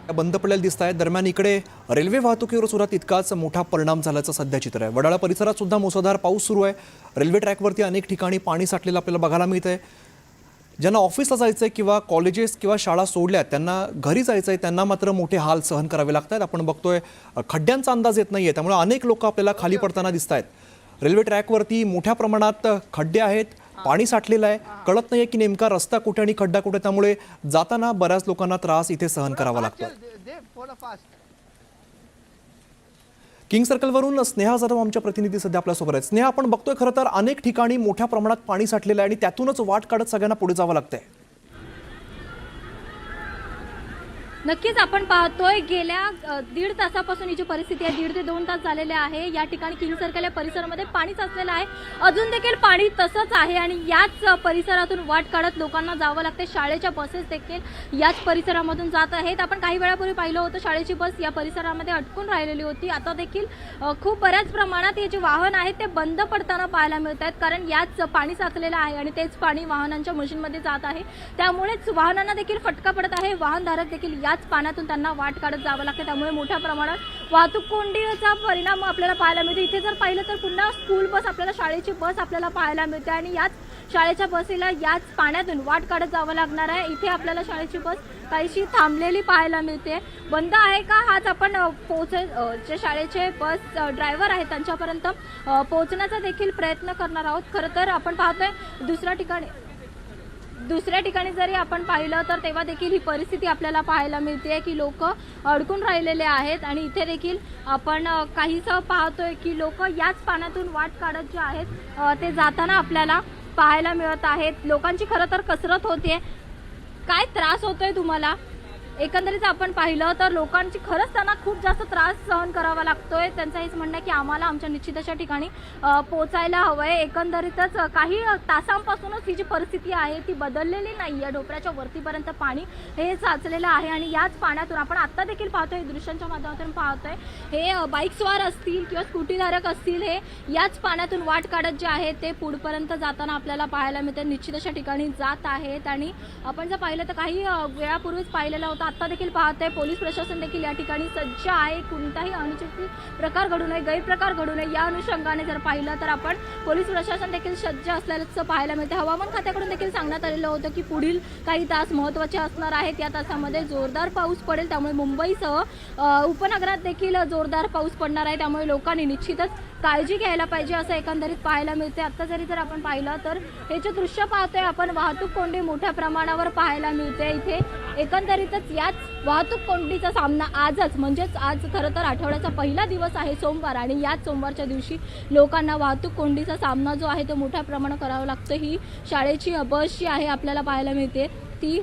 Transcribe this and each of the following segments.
बंद पडलेल्या दिसत आहेत। दरम्यान इकडे रेल्वे वाहतुकीवर सुद्धा तितकाच मोठा परिणाम झाल्याचं सध्या चित्र आहे। वडाळा परिसरात सुद्धा मुसळधार पाऊस सुरू आहे। रेल्वे ट्रॅकवरती अनेक ठिकाणी पाणी साठलेलं आपल्याला बघायला मिळतंय। ज्यांना ऑफिसला जायचंय किंवा कॉलेजेस किंवा शाळा सोडल्या त्यांना घरी जायचंय त्यांना मात्र मोठे हाल सहन करावे लागतात। आपण बघतोय खड्ड्यांचा अंदाज येत नाहीये, त्यामुळे अनेक लोक आपल्याला खाली पडताना दिसत आहेत। रेल्वे ट्रॅकवरती मोठ्या प्रमाणात खड्डे आहेत, पाणी साठलेलं आहे। कळत नाहीये की नेमका रस्ता कुठे आणि खड्डा कुठे, त्यामुळे जाताना बऱ्याच लोकांना त्रास इथे सहन करावा लागतो। किंग सर्कलवरून स्नेहा जाधव आमच्या प्रतिनिधी सध्या आपल्यासोबत आहेत। स्नेहा, आपण बघतोय खरं तर अनेक ठिकाणी मोठ्या प्रमाणात पाणी साठलेलं आहे आणि त्यातूनच वाट काढत सगळ्यांना पुढे जावं लागतंय। नक्कीच आपण पाहतोय गेल्या दीड तासापासून ही जी परिस्थिती आहे, 1.5 ते 2 तास झालेले आहे। या ठिकाणी किंग सर्कल या परिसरामध्ये पाणी साचलेलं आहे, अजून देखील पाणी तसंच आहे आणि याच परिसरातून वाट काढत लोकांना जावं लागते। शाळेच्या बसेस देखील याच परिसरामधून जात आहेत। आपण काही वेळापूर्वी पाहिलं होतं शाळेची बस या परिसरामध्ये अडकून राहिलेली होती। आता देखील खूप बऱ्याच प्रमाणात हे जे वाहन आहेत ते बंद पडताना पाहायला मिळत आहेत, कारण याच पाणी साचलेलं आहे आणि तेच पाणी वाहनांच्या मशीनमध्ये जात आहे। त्यामुळेच वाहनांना देखील फटका पडत आहे। वाहनधारक देखील याच पाण्यातून त्यांना वाट काढत जावं लागते, त्यामुळे मोठ्या प्रमाणात वाहतूक कोंडीचा परिणाम आपल्याला पाहायला मिळतो। इथे जर पाहिलं तर पुन्हा स्कूल बस आपल्याला शाळेची बस आपल्याला पाहायला मिळते आणि याच शाळेच्या बसेला याच पाण्यातून वाट काढत जावं लागणार आहे। इथे आपल्याला शाळेची बस काहीशी थांबलेली पाहायला मिळते। बंद आहे का हाच आपण जे शाळेचे बस ड्रायव्हर आहेत त्यांच्यापर्यंत पोहोचण्याचा देखील प्रयत्न करणार आहोत। खरं तर आपण पाहतोय दुसऱ्या ठिकाणी जरी आपण पाहिलं तर तेव्हा देखील ही परिस्थिती आपल्याला पाहायला मिळते की लोक अडकून राहिलेले आहेत आणि इथे देखील आपण काहीसं पाहतोय की लोक याच पाण्यातून वाट काढत जे आहेत ते जाताना आपल्याला पाहायला मिळत आहेत। लोकांची खरं तर कसरत होते। काय त्रास होतोय तुम्हाला? एकंदरीत आपण पाहिलं तर लोकांची खरंच त्यांना खूप जास्त त्रास सहन करावा लागतोय। त्यांचं हेच म्हणणं आहे की आम्हाला आमच्या निश्चित अशा ठिकाणी पोचायला हवंय। एकंदरीतच काही तासांपासूनच ही जी परिस्थिती आहे ती बदललेली नाही आहे। ढोपऱ्याच्या वरतीपर्यंत पाणी हे साचलेलं आहे आणि याच पाण्यातून आपण आत्ता देखील पाहतोय, दृश्यांच्या माध्यमातून पाहतोय, हे बाईकस्वार असतील किंवा स्कूटीधारक असतील, हे याच पाण्यातून वाट काढत जे आहे ते पुढपर्यंत जाताना आपल्याला पाहायला मिळते। निश्चित अशा ठिकाणी जात आहेत आणि आपण जर पाहिलं तर काही वेळापूर्वीच पाहिलेलं होतं, आता देखील पाहतोय पोलीस प्रशासन देखील या ठिकाणी सज्ज आहे। कोणताही अनुचित प्रकार घडू नये, गैरप्रकार घडू नये या अनुषंगाने जर पाहिलं तर आपण पोलीस प्रशासन देखील सज्ज असल्याचं पाहायला मिळते। हवामान खात्याकडून देखील सांगण्यात आलेलं होतं की पुढील काही तास महत्त्वाचे असणार आहेत। या तासामध्ये जोरदार पाऊस पडेल, त्यामुळे मुंबईसह उपनगरात देखील जोरदार पाऊस पडणार आहे। त्यामुळे लोकांनी निश्चितच काळजी घ्यायला पाहिजे असं एकंदरीत पाहायला मिळते। आता जर आपण पाहिलं तर हे जे दृश्य पाहतोय आपण, वाहतूक कोंडी मोठ्या प्रमाणावर पाहायला मिळते इथे। एकंदरीतच याच वाहतूक कोंडीचा सामना आजच, म्हणजेच आज खरं तर आठवड्याचा पहिला दिवस आहे सोमवार, आणि याच सोमवारच्या दिवशी लोकांना वाहतूक कोंडीचा सामना जो आहे तो मोठ्या प्रमाणात करावा लागतो। ही शाळेची बस जी आहे आपल्याला पाहायला मिळते, ती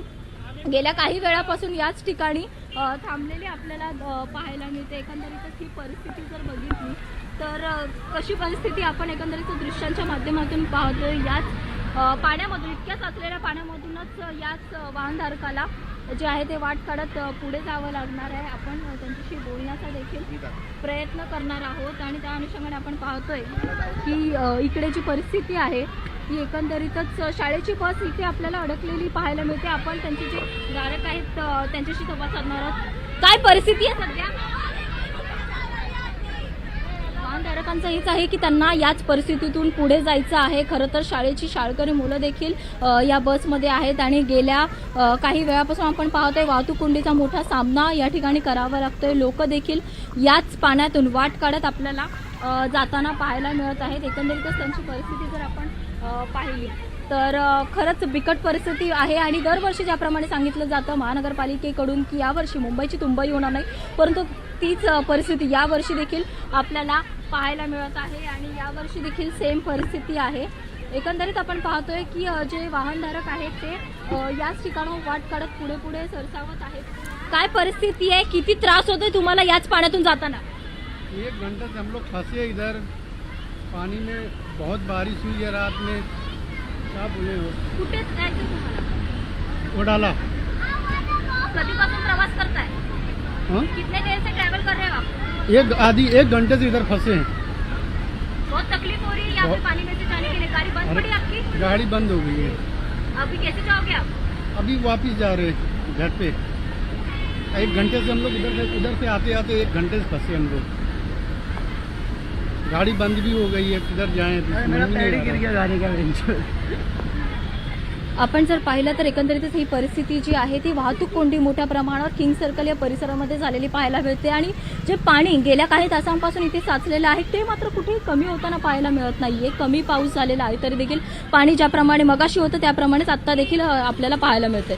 गेल्या काही वेळापासून याच ठिकाणी थांबलेली आपल्याला पाहायला मिळते। एकंदरीतच ही परिस्थिती जर बघितली तर कशी परिस्थिती आपण एकंदरीत दृश्यांच्या माध्यमातून पाहतोय। याच पाण्यामधून, इतक्या साचलेल्या पाण्यामधूनच याच वाहनधारकाला जे आहे ते वाट काढत पुढे जावं लागणार आहे। आपण त्यांच्याशी बोलण्याचा देखील प्रयत्न करणार आहोत आणि त्या अनुषंगाने आपण पाहतोय की इकडे जी परिस्थिती आहे ती एकंदरीतच शाळेची बस इथे आपल्याला अडकलेली पाहायला मिळते। आपण त्यांचे जे धारक आहेत त्यांच्याशी संवाद साधणार आहोत। काय परिस्थिती आहे सध्या? वाहनधारकांचं हेच आहे की त्यांना याच परिस्थितीतून पुढे जायचं आहे। खरं तर शाळेची शाळकरी मुलं देखील या बसमध्ये आहेत आणि गेल्या काही वेळापासून आपण पाहतोय वाहतूक कोंडीचा मोठा सामना या ठिकाणी करावा लागतोय। लोक देखील याच पाण्यातून वाट काढत आपल्याला जाताना पाहायला मिळत आहेत। एकंदरीतच त्यांची परिस्थिती जर आपण पाहिली तर खरंच बिकट परिस्थिती आहे आणि दरवर्षी ज्याप्रमाणे सांगितलं जातं महानगरपालिकेकडून की यावर्षी मुंबईची तुंबई होणार नाही, परंतु तीच परिस्थिती यावर्षी देखील आपल्याला पाहायला मिळत आहे आणि यावर्षी देखील सेम परिस्थिती आहे। एकंदरीत आपण पाहतोय की जे वाहनधारक आहेत ते याच ठिकाणाहून वाट काढत पुढे पुढे सरसावत आहेत। काय परिस्थिती आहे? किती त्रास होतोय तुम्हाला याच पाण्यातून जाताना? 1 घंटे से हम लोग फंसे हैं इधर पानी में। बहुत बारिश हुई है रात में। क्या बोले हो? कुठे जायचं तुम्हाला? वडाला। कधीपासून प्रवास करताय? हाँ, कितने देर से ट्रैवल कर रहे हो आप? 1 घंटे से इधर फंसे हैं। बहुत तकलीफ हो रही है यहाँ पे पानी में से जाने के लिए। गाड़ी बंद पड़ी आपकी? गाड़ी बंद हो गई है। अभी कैसे जाओगे आप? अभी वापस जा रहे हैं घर पे। एक घंटे से हम लोग उधर से आते आते 1 घंटे से फंसे हम लोग। गाड़ी बंद भी हो गई है, किधर जाएं तो मेरा समझ में पैर नहीं ही आ गिर रहा। गया गाड़ी का। आपण जर पाहिलं तर एकंदरीतच ही परिस्थिती जी आहे ती वाहतूक कोंडी मोठ्या प्रमाणावर किंग सर्कल या परिसरामध्ये झालेली पाहायला मिळते आणि जे पाणी गेल्या काही तासांपासून इथे साचलेलं आहे ते मात्र कुठेही कमी होताना पाहायला मिळत नाहीये। कमी पाऊस झालेला आहे तरी देखील पाणी ज्याप्रमाणे मगाशी होतं त्याप्रमाणेच आत्ता देखील आपल्याला पाहायला मिळते।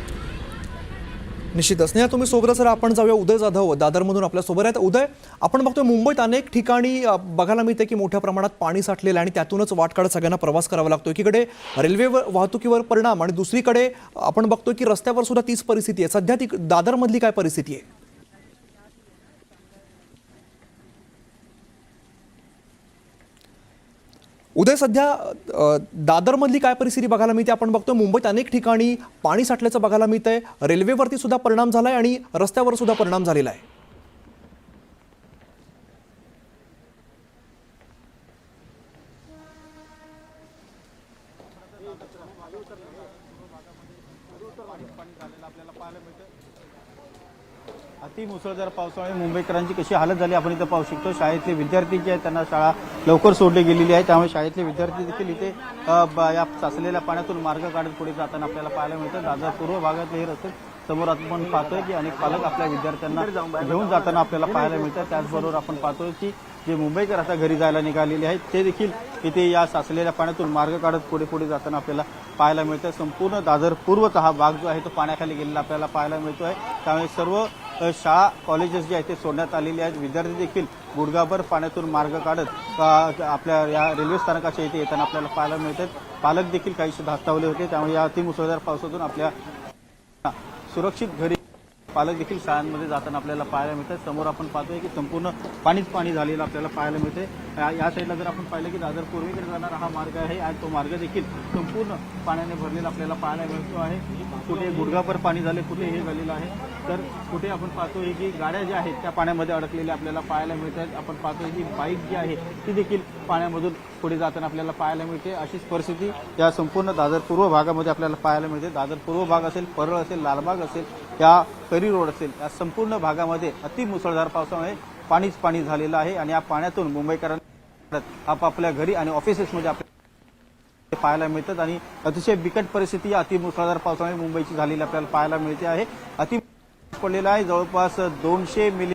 निश्चितच स्नेहा तुम्ही सोबतच सर आपण जाऊया उदय जाधव दादरमधून आपल्यासोबत आहेत। उदय, आपण बघतोय मुंबईत अनेक ठिकाणी बघायला मिळते की मोठ्या प्रमाणात पाणी साठलेलं आहे आणि त्यातूनच वाट काढत सगळ्यांना प्रवास करावा लागतो। एकीकडे रेल्वे वाहतुकीवर परिणाम आणि दुसरीकडे आपण बघतोय की रस्त्यावर सुद्धा तीच परिस्थिती आहे। सध्या ती दादरमधली काय परिस्थिती आहे? उदय, सध्या दादरमधली काय परिस्थिती बघायला मिळते? आपण बघतोय मुंबईत अनेक ठिकाणी पाणी साठल्याचं बघायला मिळतंय, रेल्वेवरती सुद्धा परिणाम झालाय आणि रस्त्यावर सुद्धा परिणाम झालेला आहे। अति मुसळधार पावसामुळे मुंबईकरांची कशी हालत झाली आपण इथं पाहू शकतो। शाळेतले विद्यार्थी जे आहेत त्यांना शाळा लवकर सोडली गेलेली आहे, त्यामुळे शाळेतले विद्यार्थी देखील इथे या साचलेल्या पाण्यातून मार्ग काढत पुढे जाताना आपल्याला पाहायला मिळतं। दादर पूर्व भागातले हे रस्ते समोर आपण पाहतोय की अनेक पालक आपल्या विद्यार्थ्यांना घेऊन जाताना आपल्याला पाहायला मिळतं। त्याचबरोबर आपण पाहतोय की जे मुंबईकर आता घरी जायला निघालेले आहेत ते देखील इथे या साचलेल्या पाण्यातून मार्ग काढत पुढे पुढे जाताना आपल्याला पाहायला मिळतं। संपूर्ण दादर पूर्वचा हा भाग जो आहे तो पाण्याखाली गेलेला आपल्याला पाहायला मिळतोय। त्यामुळे सर्व शाळा कॉलेजेस जे आहेत ते सोडण्यात आलेले आहेत। विद्यार्थी देखील गुडघाभर पाण्यातून मार्ग काढत आपल्या या रेल्वे स्थानकाच्या इथे येताना आपल्याला पाहायला मिळतात। पालक देखील काहीसे धास्तावले होते, त्यामुळे या अतिमुसळधार पावसातून आपल्या सुरक्षित घरी पालक देखील शाळांमध्ये जाताना आपल्याला पाहायला मिळतात। समोर आपण पाहतोय की संपूर्ण पाणीच पाणी झालेलं आपल्याला पाहायला मिळते। या साईडला जर आपण पाहिलं की दादर पूर्वेकडे जाणारा हा मार्ग आहे आणि तो मार्ग देखील संपूर्ण पाण्याने भरलेला आपल्याला पाहायला मिळतो आहे। कुठे गुडघाभर पाणी झाले, कुठे हे झालेलं आहे, तर कुठे आपण पाहतोय की गाड्या ज्या आहेत त्या पाण्यामध्ये अडकलेल्या आपल्याला पाहायला मिळतात। आपण पाहतोय की बाईक जी आहे ती देखील पाण्यामधून पुढे जाताना आपल्याला पाहायला मिळते। अशीच परिस्थिती या संपूर्ण दादर पूर्व भागामध्ये आपल्याला पाहायला मिळते। दादर पूर्व भाग असेल, परळ असेल, लालबाग असेल, या करी रोड असेल, या संपूर्ण भागामध्ये अति मुसळधार पावसामुळे पाणीच पाणी झालेलं आहे आणि या पाण्यातून मुंबईकरांना आपापल्या घरी आणि ऑफिसेसमध्ये आपल्याला पाहायला मिळतात आणि अतिशय बिकट परिस्थिती या अति मुसळधार पावसामुळे मुंबईची झालेली आपल्याला पाहायला मिळते आहे। अति पडलेला आहे, जवळपास 200 मिली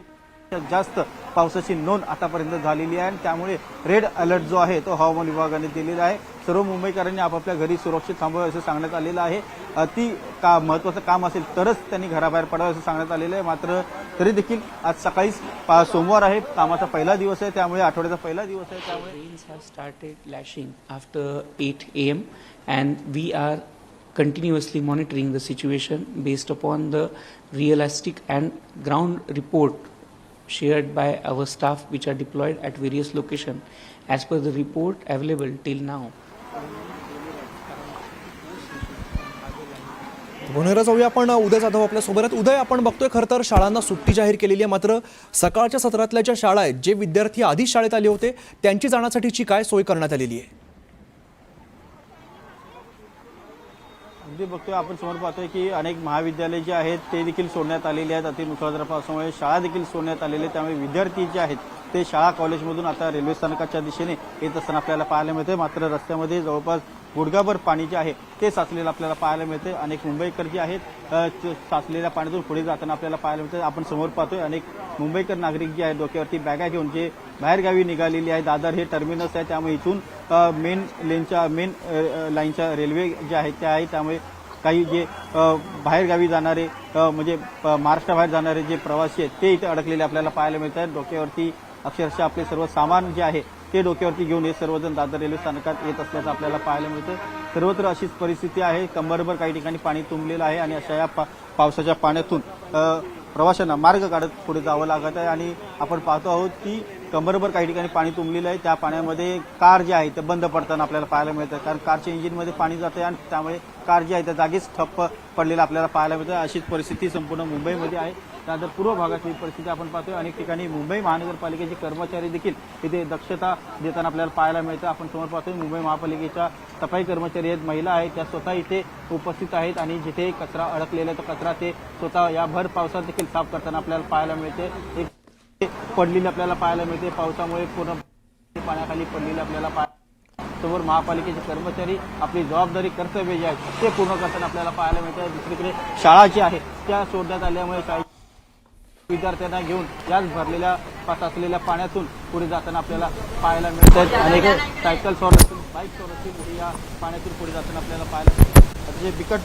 जास्त पावसाची नोंद आतापर्यंत झालेली आहे आणि त्यामुळे रेड अलर्ट जो आहे तो हवामान विभागाने दिलेला आहे। सर्व मुंबईकरांनी आपापल्या घरी सुरक्षित थांबावे असं सांगण्यात आलेलं आहे। अति महत्त्वाचं काम असेल तरच त्यांनी घराबाहेर पडावं असं सांगण्यात आलेलं आहे। मात्र तरी देखील आज सकाळीच सोमवार आहे, कामाचा पहिला दिवस आहे, त्यामुळे आठवड्याचा पहिला दिवस आहे, त्यामुळे Rains have started lashing after 8 a.m. and we are continuously monitoring the situation based upon the realistic and ground report shared by our staff which are deployed at various locations. As per the report available till now, पुण्याला जाऊया आपण उदय जाधव आपल्या सोबत आहेत। उदय, आपण बघतोय खरं तर शाळांना सुट्टी जाहीर केलेली आहे, मात्र सकाळच्या सत्रातल्या ज्या शाळा आहेत, जे विद्यार्थी आधीच शाळेत आले होते त्यांची जाण्यासाठीची काय सोय करण्यात आलेली आहे? अगदी बघतोय आपण समोर पाहतोय की अनेक महाविद्यालय जे आहेत ते देखील सोडण्यात आलेले आहेत। अति मुसळधार पावसामुळे शाळा देखील सोडण्यात आलेले आहेत, त्यामुळे विद्यार्थी जे आहेत ते शाळा कॉलेजमधून आता रेल्वे स्थानकाच्या दिशेने येत असताना आपल्याला पाहायला मिळते। मात्र रस्त्यामध्ये जवळपास गुडघाभर पाणी जे आहे ते साचलेलं आपल्याला पाहायला मिळते। अनेक मुंबईकर जे आहेत साचलेल्या पाण्यातून पुढे जाताना आपल्याला पाहायला मिळते। आपण समोर पाहतोय अनेक मुंबईकर नागरिक जे आहेत डोक्यावरती बॅगा घेऊन जे बाहेरगावी निघालेली आहे। दादर हे टर्मिनस आहे, त्यामुळे इथून मेन लाईनच्या रेल्वे ज्या आहेत त्या आहेत, त्यामुळे काही जे बाहेरगावी जाणारे म्हणजे महाराष्ट्राबाहेर जाणारे जे प्रवासी आहेत ते इथे अडकलेले आपल्याला पाहायला मिळतात। डोक्यावरती अक्षरशः आपले सर्व सामान जे आहे ते डोक्यावरती घेऊन हे सर्वजण दादर रेल्वे स्थानकात येत असल्याचं आपल्याला पाहायला मिळतं। सर्वत्र अशीच परिस्थिती आहे, कंबरभर काही ठिकाणी पाणी तुंबलेलं आहे आणि अशा या पावसाच्या पाण्यातून प्रवाशांना मार्ग काढत पुढे जावं लागत आहे। आणि आपण पाहतो आहोत की कमरभर काही ठिकाणी पाणी तुंबलेलं आहे. त्या पाण्यामध्ये कार जे आहे ते बंद पडताना आपल्याला पाहायला मिळतं, कारण कारच्या इंजिनमध्ये पाणी जाते आणि त्यामुळे कार जी आहे त्या जागीच ठप्प पडलेला आपल्याला पाहायला मिळतं. अशीच परिस्थिती संपूर्ण मुंबईमध्ये आहे. त्यानंतर पूर्व भागातली परिस्थिती आपण पाहतोय. अनेक ठिकाणी मुंबई महानगरपालिकेचे कर्मचारी देखील इथे दक्षता देताना आपल्याला पाहायला मिळतं. आपण समोर पाहतोय मुंबई महापालिकेच्या सफाई कर्मचारी आहेत, महिला आहेत, त्या स्वतः इथे उपस्थित आहेत आणि जिथे कचरा अडकलेला तो कचरा ते स्वतः या भर पावसात देखील साफ करताना आपल्याला पाहायला मिळते. एक पडलेली आपल्याला पाहायला मिळते, पावसामुळे पूर्ण पाण्याखाली पडलेली आपल्याला समोर महापालिकेचे कर्मचारी आपली जबाबदारी कर्तव्य जे आहेत ते पूर्ण करताना आपल्याला पाहायला मिळतं. दुसरीकडे शाळा जी आहे त्या सोडण्यात आल्यामुळे शाळेत विद्यार्थ्यांना घेऊन याच भरलेल्या साचलेल्या पाण्यातून पुढे जाताना आपल्याला पाहायला मिळतात. अनेक सायकल सवार असतील, बाईक सवार असतील, या पाण्यातून पुढे जाताना आपल्याला पाहायला मिळतं. अतिशय बिकट